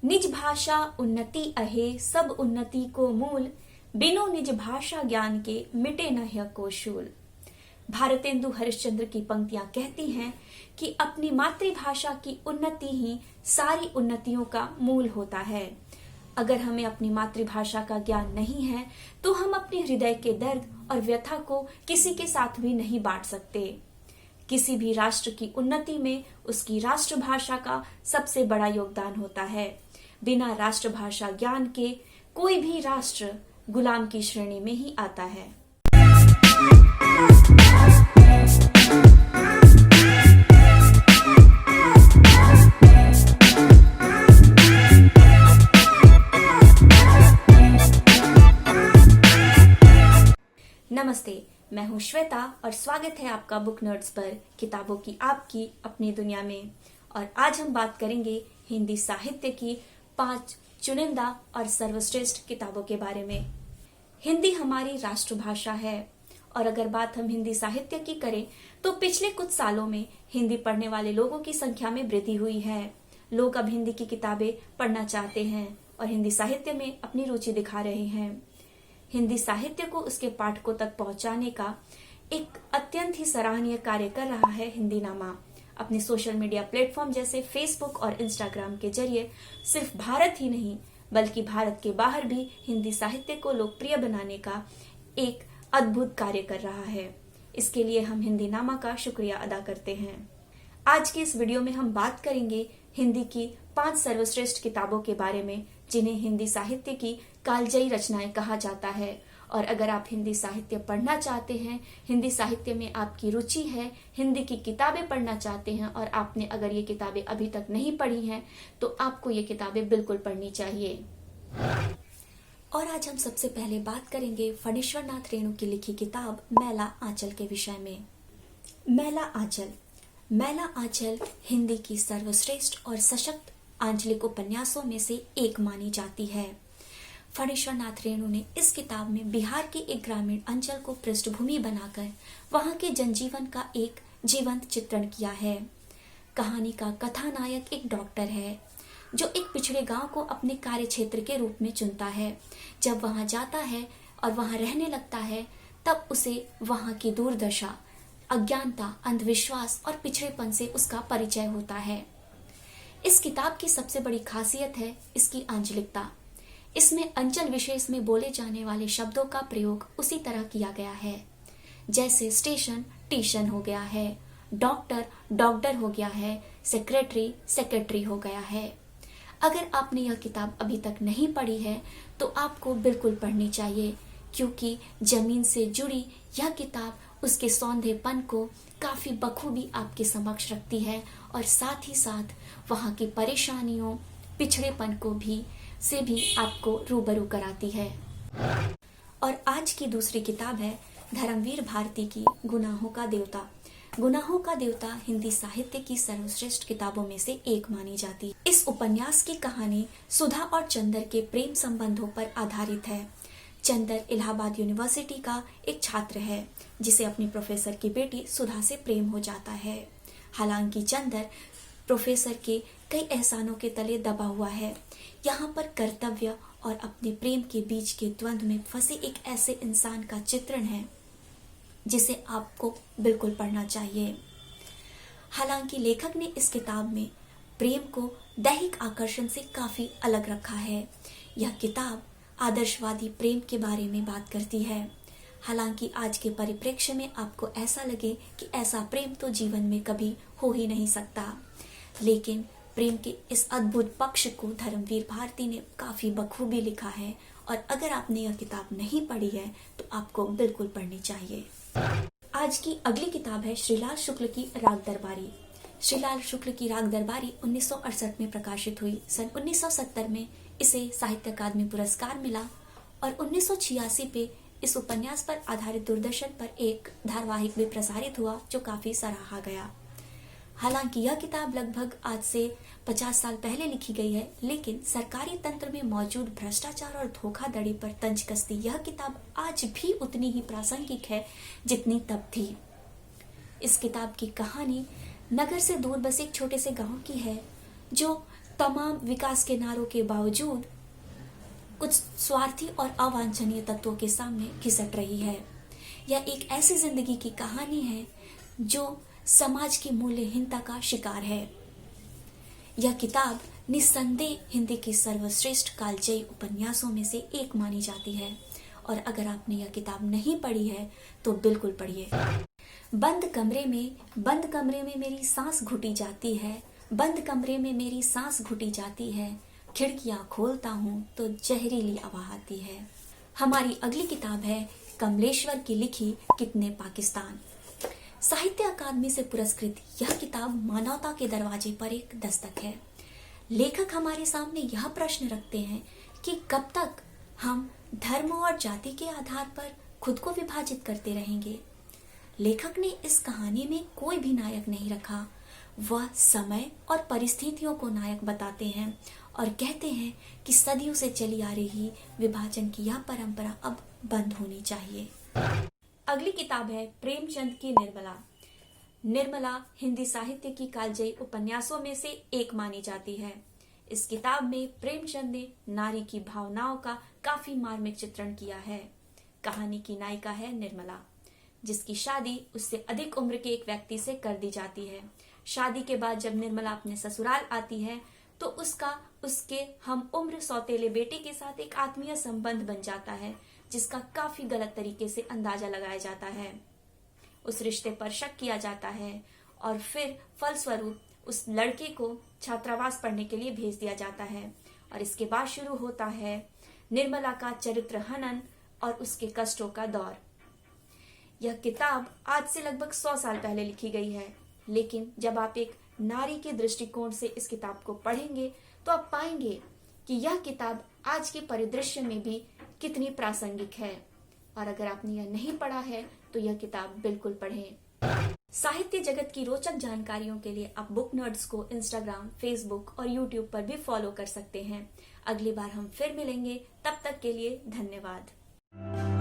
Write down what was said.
निज भाषा उन्नति अहे सब उन्नति को मूल, बिनो निज भाषा ज्ञान के मिटे न है को शूल। भारतेंदु हरिश्चंद्र की पंक्तियां कहती हैं कि अपनी मातृभाषा की उन्नति ही सारी उन्नतियों का मूल होता है। अगर हमें अपनी मातृभाषा का ज्ञान नहीं है तो हम अपने हृदय के दर्द और व्यथा को किसी के साथ भी नहीं बांट सकते। किसी भी राष्ट्र की उन्नति में उसकी राष्ट्रभाषा का सबसे बड़ा योगदान होता है। बिना राष्ट्रभाषा ज्ञान के कोई भी राष्ट्र गुलाम की श्रेणी में ही आता है। नमस्ते, मैं हूं श्वेता और स्वागत है आपका बुक नर्ड्स पर किताबों की आपकी अपनी दुनिया में। और आज हम बात करेंगे हिंदी साहित्य की 5 चुनिंदा और सर्वश्रेष्ठ किताबों के बारे में। हिंदी हमारी राष्ट्रभाषा है और अगर बात हम हिंदी साहित्य की करें तो पिछले कुछ सालों में हिंदी पढ़ने वाले लोगों की संख्या में वृद्धि हुई है। लोग अब हिंदी की किताबें पढ़ना चाहते हैं और हिंदी साहित्य में अपनी रुचि दिखा रहे हैं। हिंदी साहित्य को उसके पाठकों तक पहुंचाने का एक अत्यंत ही सराहनीय कार्य कर रहा है हिंदीनामा। अपने सोशल मीडिया प्लेटफॉर्म जैसे फेसबुक और इंस्टाग्राम के जरिए सिर्फ भारत ही नहीं बल्कि भारत के बाहर भी हिंदी साहित्य को लोकप्रिय बनाने का एक अद्भुत कार्य कर रहा है। इसके लिए हम हिंदीनामा का शुक्रिया अदा करते हैं। आज के इस वीडियो में हम बात करेंगे हिंदी की 5 सर्वश्रेष्ठ किताबों के बारे में जिन्हें हिंदी साहित्य की कालजयी रचनाएं कहा जाता है। और अगर आप हिंदी साहित्य पढ़ना चाहते हैं, हिंदी साहित्य में आपकी रुचि है, हिंदी की किताबें पढ़ना चाहते हैं और आपने अगर ये किताबें अभी तक नहीं पढ़ी हैं तो आपको ये किताबें बिल्कुल पढ़नी चाहिए। और आज हम सबसे पहले बात करेंगे फणीश्वर नाथ रेणु की लिखी किताब मैला आंचल के विषय में। मैला आंचल हिंदी की सर्वश्रेष्ठ और सशक्त आंचलिक उपन्यासों में से एक मानी जाती है। फणीश्वर नाथ रेणु ने इस किताब में बिहार के एक ग्रामीण अंचल को पृष्ठभूमि बनाकर वहां के जनजीवन का एक जीवंत चित्रण किया है। कहानी का कथानायक एक डॉक्टर है जो एक पिछड़े गांव को अपने कार्य क्षेत्र के रूप में चुनता है। जब वहां जाता है और वहां रहने लगता है तब उसे वहां की दुर्दशा, अज्ञानता, अंधविश्वास और पिछड़ेपन से उसका परिचय होता है। इस किताब की सबसे बड़ी खासियत है इसकी आंचलिकता। इसमें अंचल विशेष में बोले जाने वाले शब्दों का प्रयोग उसी तरह किया गया है जैसे स्टेशन टीशन हो गया है, डॉक्टर डॉक्टर हो गया है, सेक्रेटरी सेक्रेटरी हो गया है। अगर आपने यह किताब अभी तक नहीं पढ़ी है तो आपको बिल्कुल पढ़नी चाहिए क्योंकि जमीन से जुड़ी यह किताब उसके सौंधेपन को काफी बखूबी आपके समक्ष रखती है और साथ ही साथ वहां की परेशानियों, पिछड़ेपन को भी आपको रूबरू कराती है। और आज की दूसरी किताब है धर्मवीर भारती की गुनाहों का देवता। गुनाहों का देवता हिंदी साहित्य की सर्वश्रेष्ठ किताबों में से एक मानी जाती है। इस उपन्यास की कहानी सुधा और चंदर के प्रेम संबंधों पर आधारित है। चंदर इलाहाबाद यूनिवर्सिटी का एक छात्र है जिसे अपनी प्रोफेसर की बेटी सुधा से प्रेम हो जाता है। हालांकि चंदर प्रोफेसर के कई एहसानों के तले दबा हुआ है। यहाँ पर कर्तव्य और अपने प्रेम के बीच के द्वंद्व में फंसे एक ऐसे इंसान का चित्रण है जिसे आपको बिल्कुल पढ़ना चाहिए। हालांकि लेखक ने इस किताब में प्रेम को दैहिक आकर्षण से काफी अलग रखा है। यह किताब आदर्शवादी प्रेम के बारे में बात करती है। हालांकि आज के परिप्रेक्ष्य में आपको ऐसा लगे कि ऐसा प्रेम तो जीवन में कभी हो ही नहीं सकता, लेकिन प्रेम के इस अद्भुत पक्ष को धर्मवीर भारती ने काफी बखूबी लिखा है और अगर आपने यह किताब नहीं पढ़ी है तो आपको बिल्कुल पढ़नी चाहिए। आज की अगली किताब है श्रीलाल शुक्ल की राग दरबारी। श्रीलाल शुक्ल की राग दरबारी 1968 में प्रकाशित हुई। सन 1970 में इसे साहित्य अकादमी पुरस्कार मिला और 1986 पे इस उपन्यास पर आधारित दूरदर्शन पर एक धारावाहिक भी प्रसारित हुआ जो काफी सराहा गया। हालांकि यह किताब लगभग आज से 50 साल पहले लिखी गई है, लेकिन सरकारी तंत्र में मौजूद भ्रष्टाचार और धोखाधड़ी पर तंज कसती यह किताब आज भी उतनी ही प्रासंगिक है जितनी तब थी। इस किताब की कहानी नगर से दूर बसे एक छोटे से गांव की है जो तमाम विकास के नारों के बावजूद कुछ स्वार्थी और अवांछनीय तत्वों के सामने घिसट रही है। यह एक ऐसी जिंदगी की कहानी है जो समाज की मूल्यहीनता का शिकार है। यह किताब निस्संदेह हिंदी की सर्वश्रेष्ठ कालजयी उपन्यासों में से एक मानी जाती है और अगर आपने यह किताब नहीं पढ़ी है तो बिल्कुल पढ़िए। बंद कमरे में मेरी सांस घुटी जाती है, बंद कमरे में मेरी सांस घुटी जाती है, खिड़कियां खोलता हूं तो जहरीली हवा आती है। हमारी अगली किताब है कमलेश्वर की लिखी कितने पाकिस्तान। साहित्य अकादमी से पुरस्कृत यह किताब मानवता के दरवाजे पर एक दस्तक है। लेखक हमारे सामने यह प्रश्न रखते हैं कि कब तक हम धर्म और जाति के आधार पर खुद को विभाजित करते रहेंगे। लेखक ने इस कहानी में कोई भी नायक नहीं रखा, वह समय और परिस्थितियों को नायक बताते हैं और कहते हैं कि सदियों से चली आ रही विभाजन की यह परंपरा अब बंद होनी चाहिए। अगली किताब है प्रेमचंद की निर्मला। निर्मला हिंदी साहित्य की कालजयी उपन्यासों में से एक मानी जाती है। इस किताब में प्रेमचंद ने नारी की भावनाओं का काफी मार्मिक चित्रण किया है। कहानी की नायिका है निर्मला, जिसकी शादी उससे अधिक उम्र के एक व्यक्ति से कर दी जाती है। शादी के बाद जब निर्मला अपने ससुराल आती है तो उसके हम उम्र सौतेले बेटे के साथ एक आत्मीय संबंध बन जाता है, जिसका काफी गलत तरीके से अंदाजा लगाया जाता है। उस रिश्ते पर शक किया जाता है और फिर फलस्वरूप उस लड़के को छात्रावास पढ़ने के लिए भेज दिया जाता है और इसके बाद शुरू होता है निर्मला का चरित्र हनन और उसके कष्टों का दौर। यह किताब आज से लगभग 100 साल पहले लिखी गई है, लेकिन जब आप एक नारी के दृष्टिकोण से इस किताब को पढ़ेंगे तो आप पाएंगे कि यह किताब आज के परिदृश्य में भी कितनी प्रासंगिक है। और अगर आपने यह नहीं पढ़ा है तो यह किताब बिल्कुल पढ़ें। साहित्य जगत की रोचक जानकारियों के लिए आप बुक नर्ड्स को इंस्टाग्राम, फेसबुक और यूट्यूब पर भी फॉलो कर सकते हैं। अगली बार हम फिर मिलेंगे, तब तक के लिए धन्यवाद।